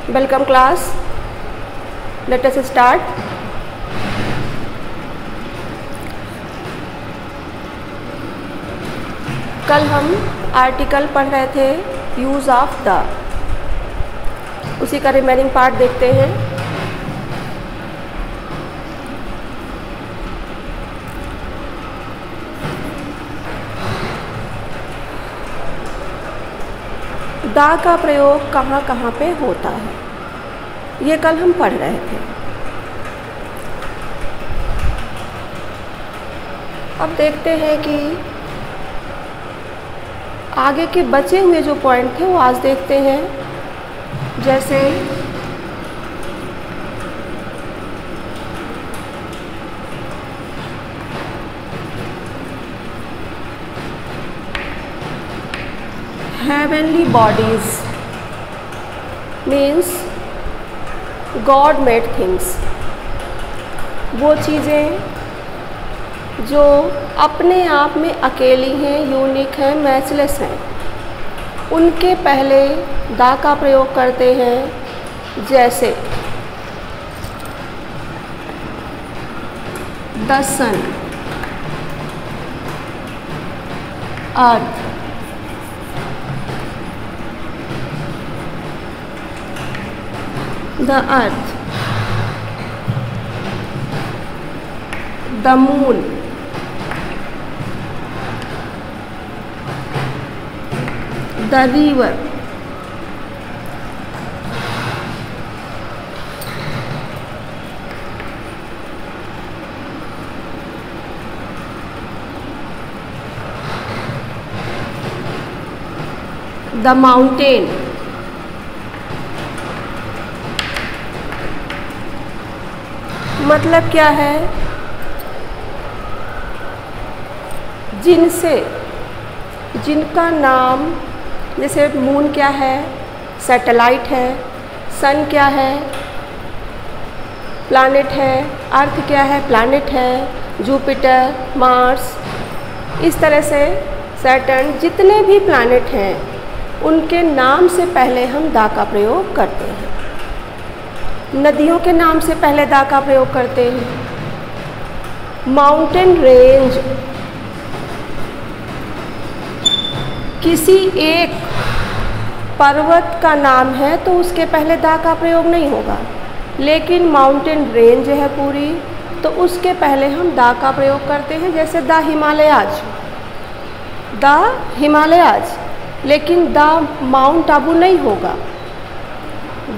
Welcome class. Let us start. कल हम article पढ़ रहे थे यूज ऑफ द, उसी का रिमेनिंग पार्ट देखते हैं। दा का प्रयोग कहाँ कहाँ पे होता है, ये कल हम पढ़ रहे थे। अब देखते हैं कि आगे के बचे हुए जो पॉइंट थे वो आज देखते हैं। जैसे heavenly bodies means God made things, वो चीज़ें जो अपने आप में अकेली हैं, यूनिक हैं, मैचलेस हैं, उनके पहले दा का प्रयोग करते हैं। जैसे the sun, earth, the earth, the moon, the river, the mountain, मतलब क्या है, जिनसे, जिनका नाम, जैसे मून क्या है, सैटेलाइट है, सन क्या है, प्लैनेट है, अर्थ क्या है, प्लैनेट है, जुपिटर, मार्स, इस तरह से सैटर्न, जितने भी प्लैनेट हैं उनके नाम से पहले हम दा का प्रयोग करते हैं। नदियों के नाम से पहले दा का प्रयोग करते हैं। माउंटेन रेंज, किसी एक पर्वत का नाम है तो उसके पहले दा का प्रयोग नहीं होगा, लेकिन माउंटेन रेंज है पूरी, तो उसके पहले हम दा का प्रयोग करते हैं। जैसे द हिमालयाज, द हिमालयाज, लेकिन द माउंट आबू नहीं होगा,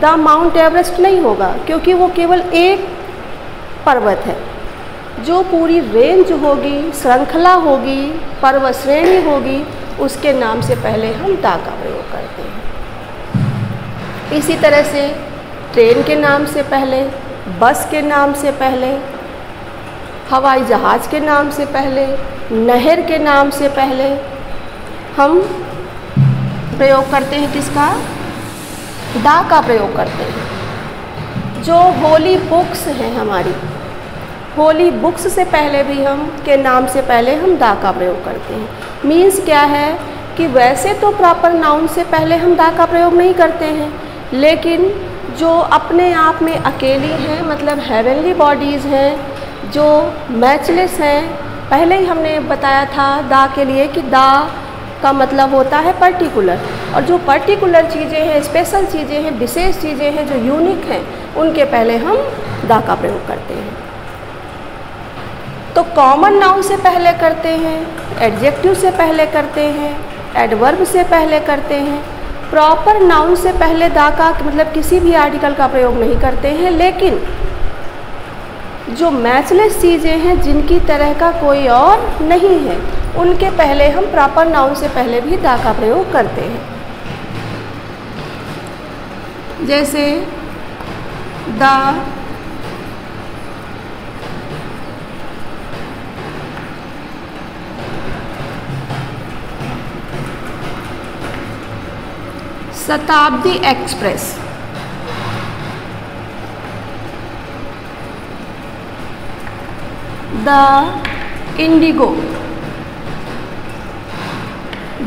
द माउंट एवरेस्ट नहीं होगा, क्योंकि वो केवल एक पर्वत है। जो पूरी रेंज होगी, श्रृंखला होगी, पर्वत श्रेणी होगी, उसके नाम से पहले हम दा का प्रयोग करते हैं। इसी तरह से ट्रेन के नाम से पहले, बस के नाम से पहले, हवाई जहाज़ के नाम से पहले, नहर के नाम से पहले हम प्रयोग करते हैं किसका, दा का प्रयोग करते हैं। जो होली बुक्स हैं हमारी, होली बुक्स से पहले भी हम के नाम से पहले हम दा का प्रयोग करते हैं। मीन्स क्या है कि वैसे तो प्रॉपर नाउन से पहले हम दा का प्रयोग नहीं करते हैं, लेकिन जो अपने आप में अकेली हैं, मतलब हेवनली बॉडीज़ हैं, जो मैचलेस हैं, पहले ही हमने बताया था दा के लिए कि दा का मतलब होता है पर्टिकुलर, और जो पर्टिकुलर चीज़ें हैं, स्पेशल चीज़ें हैं, विशेष चीज़ें हैं, जो यूनिक हैं, उनके पहले हम दा का प्रयोग करते हैं। तो कॉमन नाउन से पहले करते हैं, एडजेक्टिव से पहले करते हैं, एडवर्ब से पहले करते हैं, प्रॉपर नाउन से पहले दा का मतलब किसी भी आर्टिकल का प्रयोग नहीं करते हैं। लेकिन जो मैचलेस चीज़ें हैं, जिनकी तरह का कोई और नहीं है, उनके पहले हम प्रॉपर नाउन से पहले भी दा का प्रयोग करते हैं। जैसे the Shatabdi Express, the Indigo,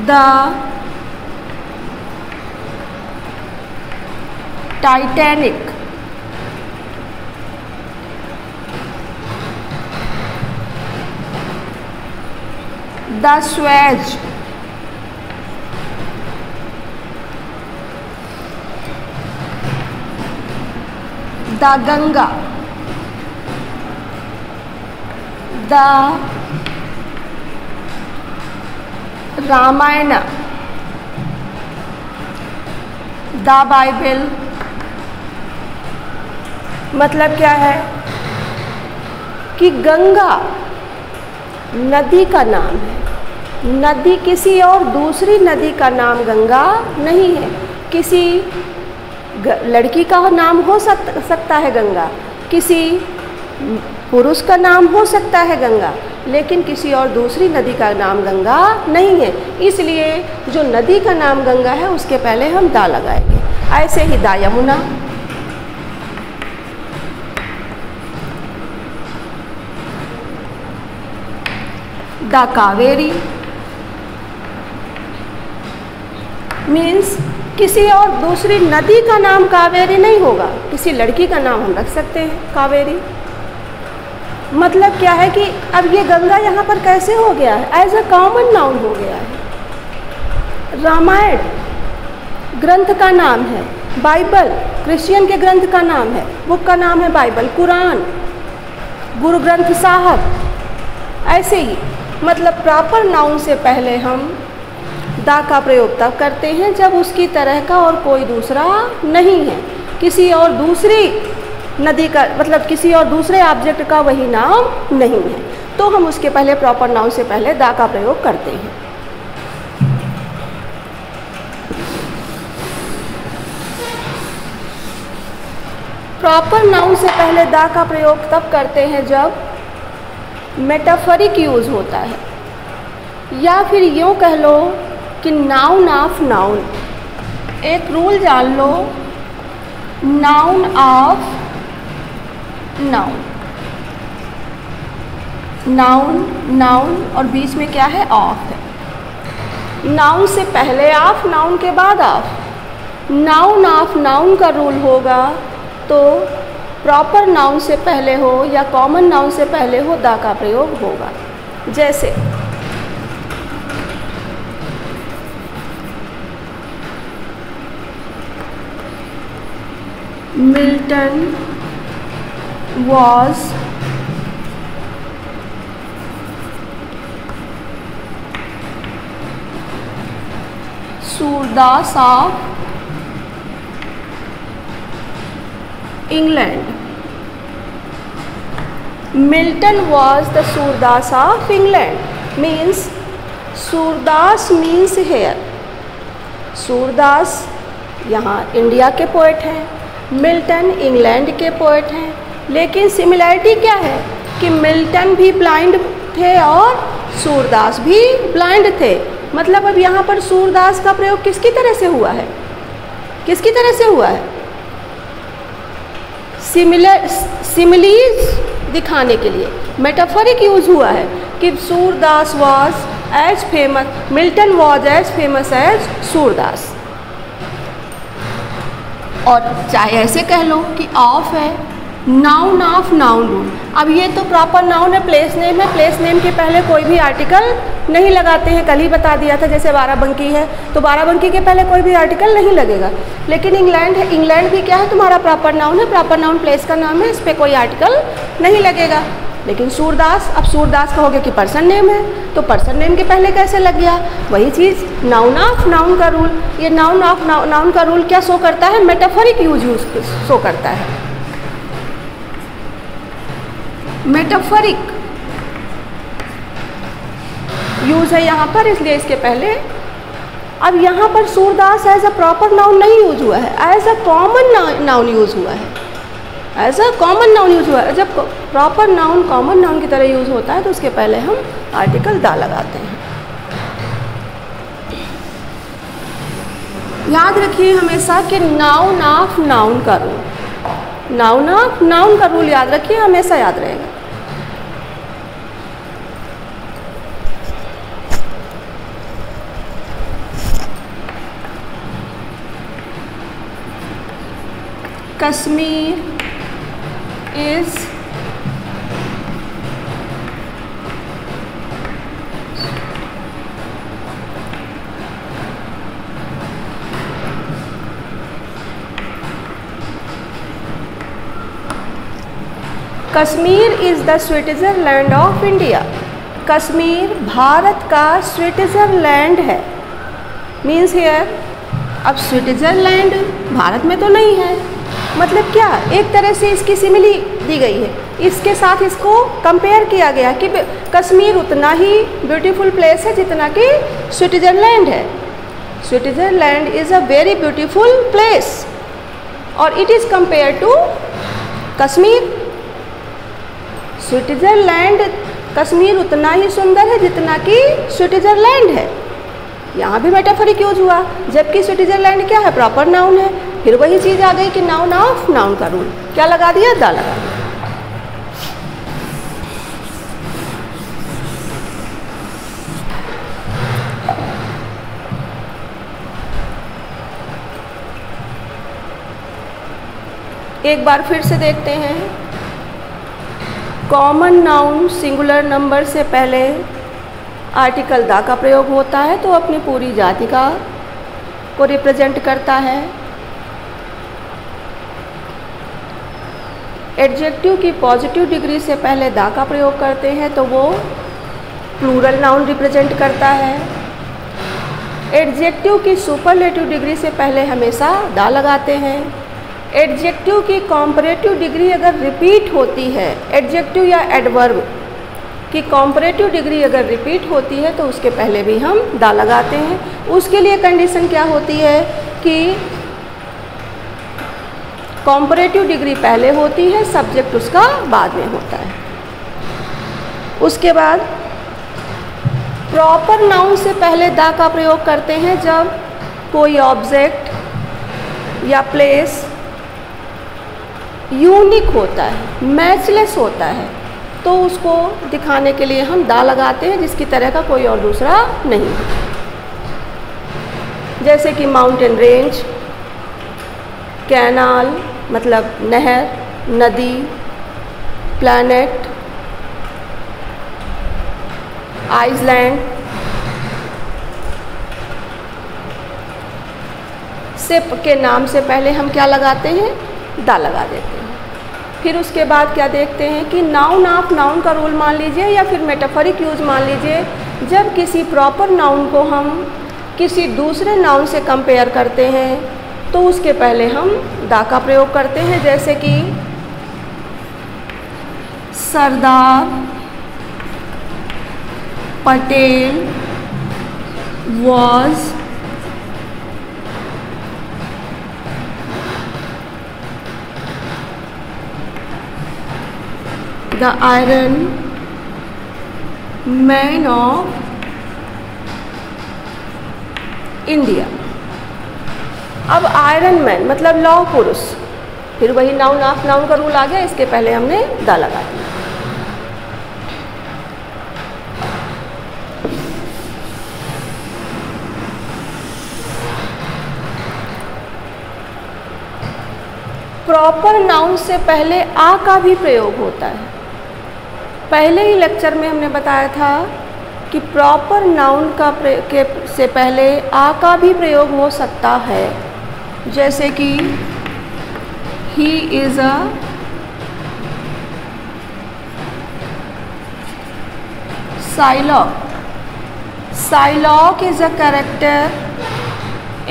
the Titanic, the Suez, the Ganga, the Ramayan, the Bible. मतलब क्या है कि गंगा नदी का नाम है। नदी किसी और दूसरी नदी का नाम गंगा नहीं है। किसी लड़की का नाम हो सकता है गंगा, किसी पुरुष का नाम हो सकता है गंगा, लेकिन किसी और दूसरी नदी का नाम गंगा नहीं है। इसलिए जो नदी का नाम गंगा है उसके पहले हम दा लगाएंगे। ऐसे ही दा यमुना, द कावेरी। मीन्स किसी और दूसरी नदी का नाम कावेरी नहीं होगा, किसी लड़की का नाम हम रख सकते हैं कावेरी। मतलब क्या है कि अब ये गंगा यहाँ पर कैसे हो गया है, एज अ कॉमन नाउन हो गया है। रामायण ग्रंथ का नाम है, बाइबल क्रिश्चियन के ग्रंथ का नाम है, बुक का नाम है बाइबल। कुरान गुरु ग्रंथ साहब। ऐसे ही मतलब प्रॉपर नाउन से पहले हम दा का प्रयोग तब करते हैं जब उसकी तरह का और कोई दूसरा नहीं है, किसी और दूसरी नदी का, मतलब किसी और दूसरे ऑब्जेक्ट का वही नाम नहीं है, तो हम उसके पहले प्रॉपर नाउन से पहले दा का प्रयोग करते हैं। प्रॉपर नाउन से पहले दा का प्रयोग तब करते हैं जब मेटाफरिक यूज़ होता है, या फिर यूँ कह लो कि नाउन ऑफ नाउन। एक रूल जान लो, noun of noun. Noun noun और बीच में क्या है, ऑफ है। नाउन से पहले ऑफ, नाउन के बाद ऑफ। नाउन ऑफ नाउन का रूल होगा तो प्रॉपर नाउन से पहले हो या कॉमन नाउन से पहले हो दा का प्रयोग होगा। जैसे Milton was Surdas of England. Milton was the Surdas of England. Means Surdas means here. Surdas यहाँ इंडिया के पोएट हैं, मिल्टन इंग्लैंड के पोएट हैं। लेकिन सिमिलैरिटी क्या है कि मिल्टन भी ब्लाइंड थे और सूरदास भी ब्लाइंड थे। मतलब अब यहाँ पर सूरदास का प्रयोग किसकी तरह से हुआ है, किसकी तरह से हुआ है, सिमिलीज दिखाने के लिए मेटाफरिक यूज हुआ है कि Surdas was as famous, Milton was as famous as Surdas. और चाहे ऐसे कह लो कि ऑफ है, नाउन ऑफ नाउन रूल। अब ये तो प्रॉपर नाउन है, प्लेस नेम है, प्लेस नेम के पहले कोई भी आर्टिकल नहीं लगाते हैं। कल ही बता दिया था, जैसे बाराबंकी है तो बाराबंकी के पहले कोई भी आर्टिकल नहीं लगेगा। लेकिन इंग्लैंड है, इंग्लैंड भी क्या है, तुम्हारा प्रॉपर नाउन है, प्रॉपर नाउन प्लेस का नाम है, इस पर कोई आर्टिकल नहीं लगेगा। लेकिन सूरदास, अब सूरदास कहोगे कि पर्सन नेम है, तो पर्सन नेम के पहले कैसे लग गया, वही चीज़ नाउन ऑफ नाउन का रूल। ये नाउन ऑफ नाउन का रूल क्या शो करता है, मेटाफरिक यूज शो करता है, मेटाफरिक यूज है यहाँ पर, इसलिए इसके पहले। अब यहाँ पर Surdas as a proper noun नहीं यूज हुआ है, as a common noun use हुआ है, as a common noun use हुआ है। जब प्रॉपर नाउन कॉमन नाउन की तरह यूज होता है तो उसके पहले हम आर्टिकल दा लगाते हैं। याद रखिए हमेशा कि नाउन ऑफ नाउन का रूल, नाउन ऑफ नाउन का रूल याद रखिए, हमेशा याद रहेगा। Kashmir is Kashmir is the Switzerland of India. Kashmir Bharat का स्विट्ज़रलैंड है। मीन्स हियर, अब स्विट्ज़रलैंड भारत में तो नहीं है, मतलब क्या, एक तरह से इसकी सिमिली दी गई है, इसके साथ इसको कंपेयर किया गया कि कश्मीर उतना ही ब्यूटीफुल प्लेस है जितना कि स्विट्ज़रलैंड है। Switzerland is a very beautiful place और it is compare to Kashmir. Switzerland, Kashmir उतना ही सुंदर है जितना कि स्विट्ज़रलैंड है। यहाँ भी मेटाफरिक यूज हुआ, जबकि स्विट्ज़रलैंड क्या है, प्रॉपर नाउन है। फिर वही चीज़ आ गई कि नाउन ऑफ नाउन का रूल क्या लगा दिया, द लगा दिया। एक बार फिर से देखते हैं। कॉमन नाउन सिंगुलर नंबर से पहले आर्टिकल द का प्रयोग होता है तो अपनी पूरी जाति का को रिप्रेजेंट करता है। एडजेक्टिव की पॉजिटिव डिग्री से पहले द का प्रयोग करते हैं तो वो प्लूरल नाउन रिप्रेजेंट करता है। एडजेक्टिव की सुपरलेटिव डिग्री से पहले हमेशा द लगाते हैं। एडजेक्टिव की कॉम्परेटिव डिग्री अगर रिपीट होती है, एडजेक्टिव या एडवर्ब की कॉम्परेटिव डिग्री अगर रिपीट होती है तो उसके पहले भी हम द लगाते हैं। उसके लिए कंडीशन क्या होती है कि कॉम्परेटिव डिग्री पहले होती है, सब्जेक्ट उसका बाद में होता है। उसके बाद प्रॉपर नाउन से पहले द का प्रयोग करते हैं जब कोई ऑब्जेक्ट या प्लेस यूनिक होता है, मैचलेस होता है, तो उसको दिखाने के लिए हम द लगाते हैं, जिसकी तरह का कोई और दूसरा नहीं। जैसे कि माउंटेन रेंज, कैनाल मतलब नहर, नदी, प्लैनेट, आइसलैंड से के नाम से पहले हम क्या लगाते हैं, द लगा देते हैं। फिर उसके बाद क्या देखते हैं कि नाउन ऑफ नाउन का रूल मान लीजिए या फिर मेटाफरिक यूज मान लीजिए। जब किसी प्रॉपर नाउन को हम किसी दूसरे नाउन से कंपेयर करते हैं तो उसके पहले हम द का प्रयोग करते हैं। जैसे कि Sardar Patel was the Iron Man of India. अब आयरन मैन मतलब लौह पुरुष, फिर वही नाउन ऑफ नाउन का रूल आ गया, इसके पहले हमने द लगा दिया। प्रॉपर नाउन से पहले आ का भी प्रयोग होता है। पहले ही लेक्चर में हमने बताया था कि प्रॉपर नाउन का से पहले आ का भी प्रयोग हो सकता है। जैसे कि he is a Psylocke. Psylocke is a character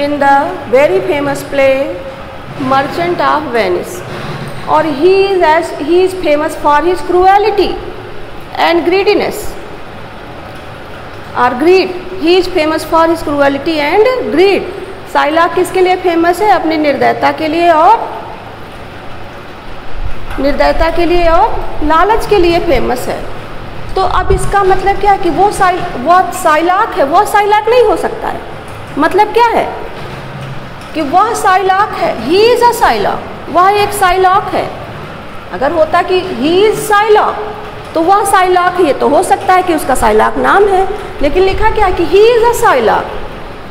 in the very famous play merchant of Venice, और he is famous for his cruelty and greediness or greed. He is famous for his cruelty and greed. Psylocke किसके लिए famous है? अपनी निर्दयता के लिए और लालच के लिए फेमस है। तो अब इसका मतलब क्या है कि वो साइलॉक है, वो साइलॉक नहीं हो सकता है। मतलब क्या है कि वह साइलॉक है, ही इज़ अ साइलॉक, वह एक साइलॉक है। अगर होता कि ही इज़ साइलॉक तो वह साइलॉक, ये तो हो सकता है कि उसका साइलॉक नाम है, लेकिन लिखा क्या कि ही इज़ अ साइलॉक,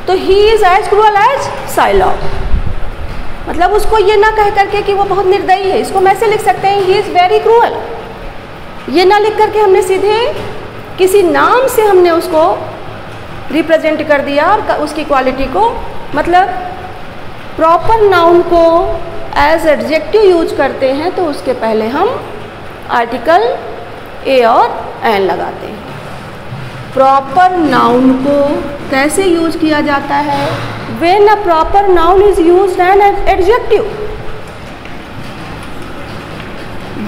तो he is as cruel as Shylock. मतलब उसको ये ना कह करके कि वो बहुत निर्दयी है, इसको हम ऐसे लिख सकते हैं ही इज़ वेरी क्रूअल। ये ना लिख करके हमने सीधे किसी नाम से हमने उसको रिप्रेजेंट कर दिया और उसकी क्वालिटी को, मतलब प्रॉपर नाउन को एज एडजेक्टिव यूज करते हैं तो उसके पहले हम आर्टिकल ए और एन लगाते हैं। प्रॉपर नाउन को कैसे यूज किया जाता है? When a proper noun is used an adjective,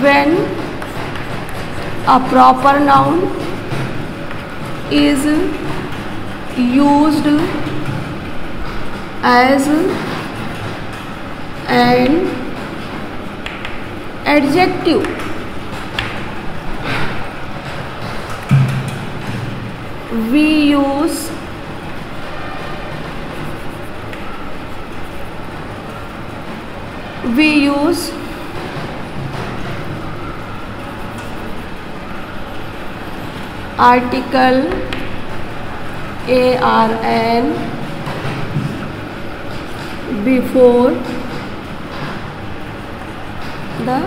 when a proper noun is used as an adjective, we use article ARN before the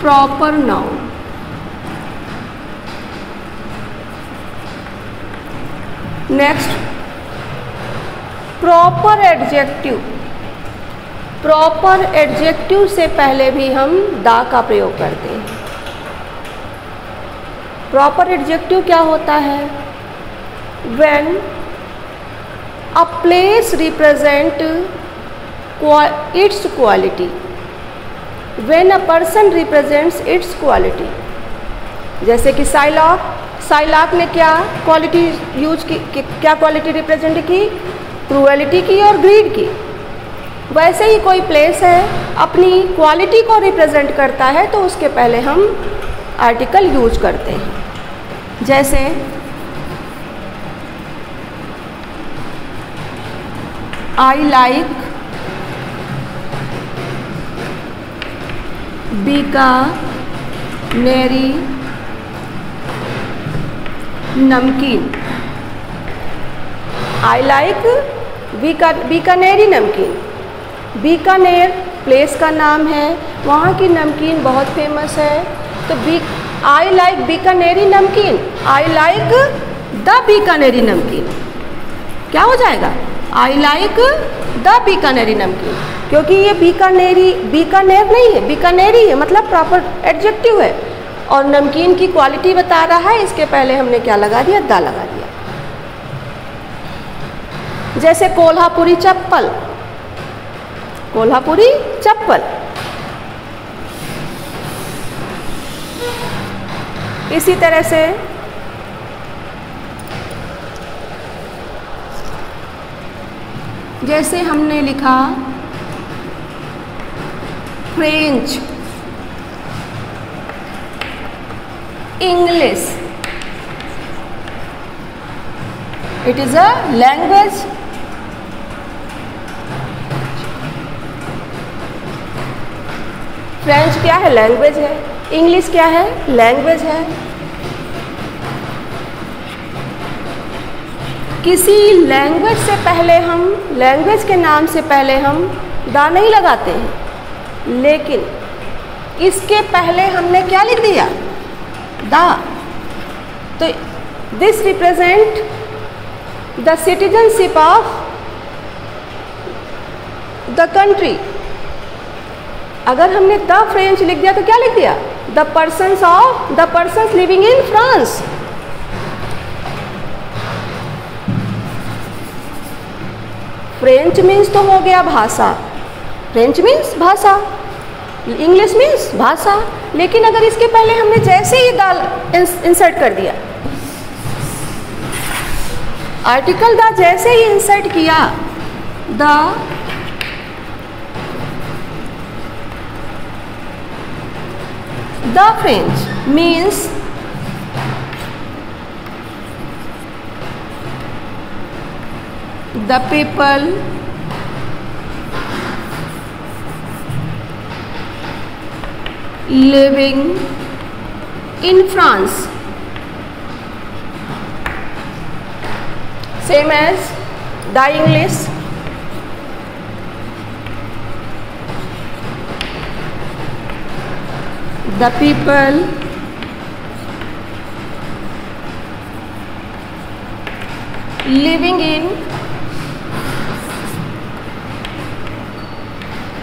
proper noun. Next, proper adjective. Proper adjective से पहले भी हम दा का प्रयोग करते हैं। प्रॉपर एडजेक्टिव क्या होता है? When a place represent it's quality, when a person represents it's quality. जैसे कि साइलाक ने क्या क्वालिटी यूज की, क्या क्वालिटी रिप्रेजेंट की? क्रूएलिटी की और ग्रीड की। वैसे ही कोई प्लेस है अपनी क्वालिटी को रिप्रेजेंट करता है तो उसके पहले हम आर्टिकल यूज करते हैं। जैसे आई लाइक बीकानेरी नमकीन। आई लाइक बीकानेरी नमकीन। बीकानेर प्लेस का नाम है, वहाँ की नमकीन बहुत फेमस है। तो आई लाइक बीकानेरी नमकीन, आई लाइक द बीकानेरी नमकीन। क्या हो जाएगा? आई लाइक द बीकानेरी नमकीन, क्योंकि ये बीकानेर नहीं है, बीकानेरी है, मतलब प्रॉपर एडजेक्टिव है और नमकीन की क्वालिटी बता रहा है। इसके पहले हमने क्या लगा दिया? दा लगा दिया। जैसे कोल्हापुरी चप्पल, कोल्हापुरी चप्पल। इसी तरह से जैसे हमने लिखा French, English, it is a language. French क्या है? लैंग्वेज है। इंग्लिश क्या है? लैंग्वेज है। किसी लैंग्वेज से पहले हम, लैंग्वेज के नाम से पहले हम दा नहीं लगाते हैं, लेकिन इसके पहले हमने क्या लिख दिया? दा। तो this represent the citizenship of the country. अगर हमने द फ्रेंच लिख दिया तो क्या लिख दिया? The persons living in France. French means तो हो गया भाषा, फ्रेंच मीन्स भाषा, इंग्लिश मीन्स भाषा। लेकिन अगर इसके पहले हमने जैसे ही दाल इंसर्ट कर दिया, आर्टिकल द जैसे ही इंसर्ट किया, the French means the people living in France, same as the English, the people living in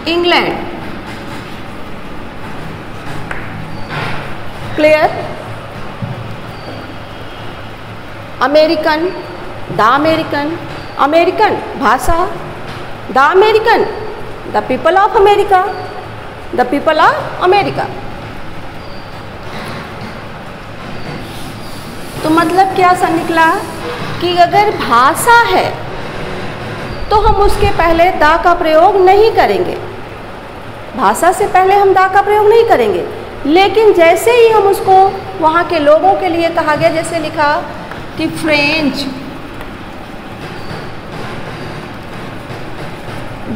England. Clear? American, the American, American भाषा, the American, the people of America, the people of America. तो मतलब क्या सा निकला कि अगर भाषा है तो हम उसके पहले दा का प्रयोग नहीं करेंगे, भाषा से पहले हम दा का प्रयोग नहीं करेंगे। लेकिन जैसे ही हम उसको वहाँ के लोगों के लिए कहा गया, जैसे लिखा कि French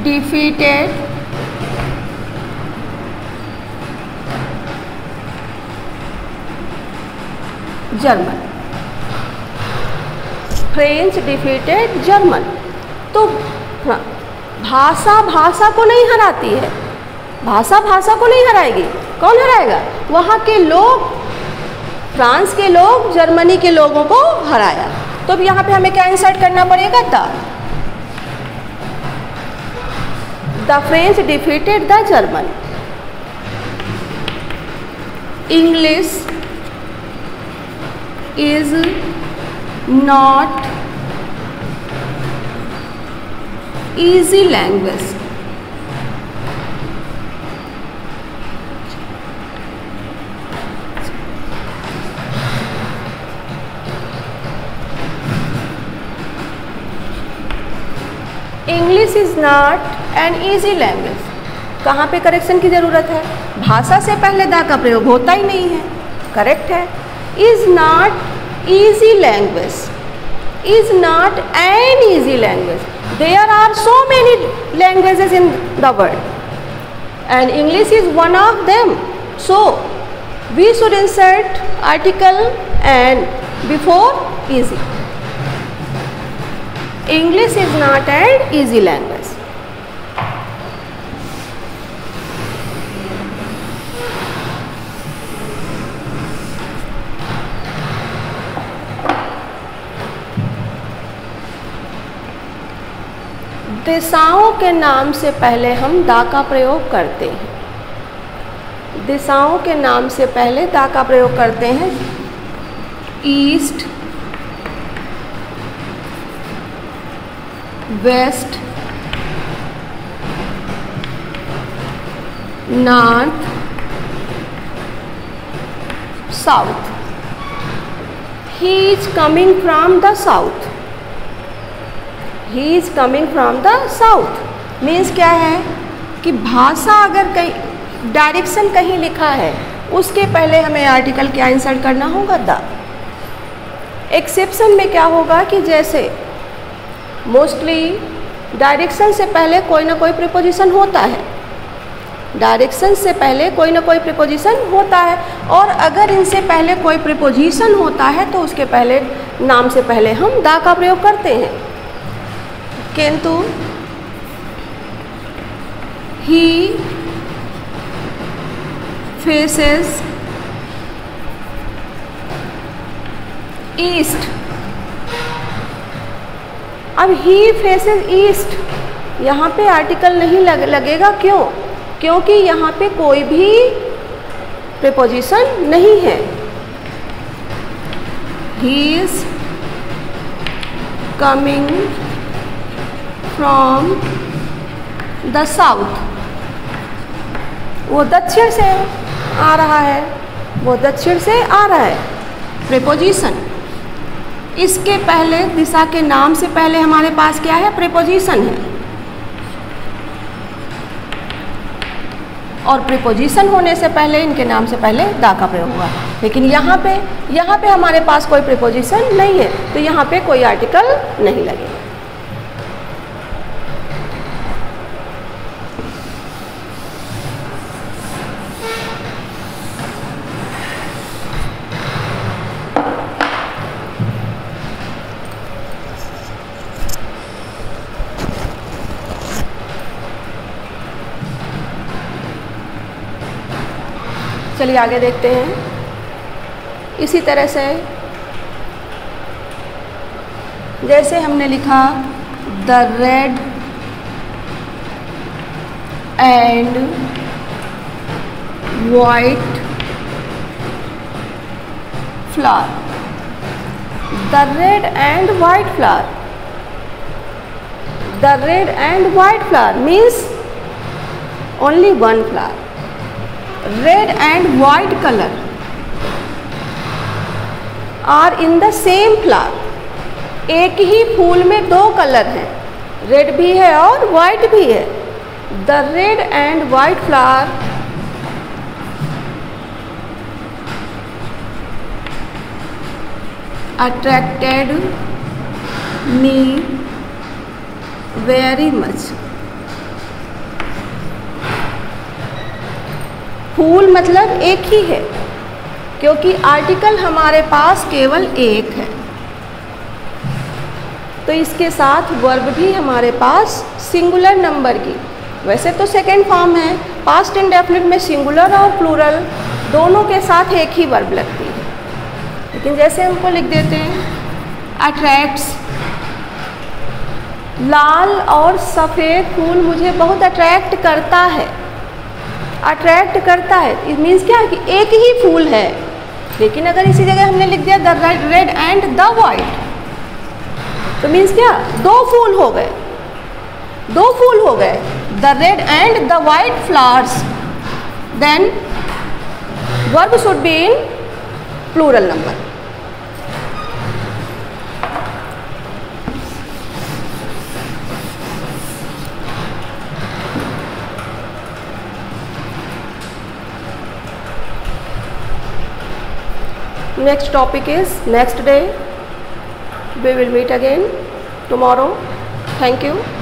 defeated German, French defeated German. तो हाँ, भाषा भाषा को नहीं हराती है, भाषा भाषा को नहीं हराएगी। कौन हराएगा? वहाँ के लोग, फ्रांस के लोग जर्मनी के लोगों को हराया। तो अब यहाँ पे हमें क्या इंसर्ट करना पड़ेगा? The French defeated the German. English is not easy language. English is not an easy language. कहाँ पे करेक्शन की ज़रूरत है? भाषा से पहले दा का प्रयोग होता ही नहीं है, करेक्ट है। Is not easy language. Is not an easy language. There are so many languages in the world and English is one of them. So we should insert article and before easy. English is not an easy language. दिशाओं के नाम से पहले हम दा का प्रयोग करते हैं। दिशाओं के नाम से पहले दा का प्रयोग करते हैं। East, west, north, south. He is coming from the south. He is coming from the south means क्या है कि भाषा अगर कहीं डायरेक्शन कहीं लिखा है उसके पहले हमें आर्टिकल क्या इंसर्ट करना होगा? द। एक्सेप्शन में क्या होगा कि जैसे मोस्टली डायरेक्शन से पहले कोई ना कोई प्रीपोजिशन होता है, डायरेक्शन से पहले कोई ना कोई प्रीपोजिशन होता है, और अगर इनसे पहले कोई प्रीपोजिशन होता है तो उसके पहले नाम से पहले हम दा का प्रयोग करते हैं। किंतु ही फेसेस ईस्ट। अब ही फेसेस ईस्ट, यहाँ पे आर्टिकल नहीं लगेगा। क्यों? क्योंकि यहाँ पे कोई भी प्रीपोजिशन नहीं है। ही is coming from the south. वो दक्षिण से आ रहा है, वो दक्षिण से आ रहा है। प्रीपोजिशन, इसके पहले दिशा के नाम से पहले हमारे पास क्या है? प्रीपोजिशन है, और प्रीपोजिशन होने से पहले इनके नाम से पहले दा का प्रयोग हुआ। लेकिन यहाँ पे हमारे पास कोई प्रीपोजिशन नहीं है, तो यहाँ पे कोई आर्टिकल नहीं लगेगा। चलिए आगे देखते हैं। इसी तरह से जैसे हमने लिखा the red and white flower, the red and white flower, the red and white flower means only one flower. Red and white color are in the same flower. एक ही फूल में दो कलर हैं, रेड भी है और वाइट भी है। The red and white flower attracted me very much. फूल मतलब एक ही है, क्योंकि आर्टिकल हमारे पास केवल एक है, तो इसके साथ वर्ब भी हमारे पास सिंगुलर नंबर की, वैसे तो सेकेंड फॉर्म है, पास्ट इंडेफिनिट में सिंगुलर और प्लूरल दोनों के साथ एक ही वर्ब लगती है, लेकिन जैसे हमको लिख देते हैं अट्रैक्ट्स, लाल और सफ़ेद फूल मुझे बहुत अट्रैक्ट करता है। अट्रैक्ट करता है इट मीन्स क्या कि एक ही फूल है, लेकिन अगर इसी जगह हमने लिख दिया the red and the white, तो मीन्स क्या, दो फूल हो गए, दो फूल हो गए, the red and the white flowers, then verb should be in plural number. Next topic is next day. We will meet again tomorrow. Thank you.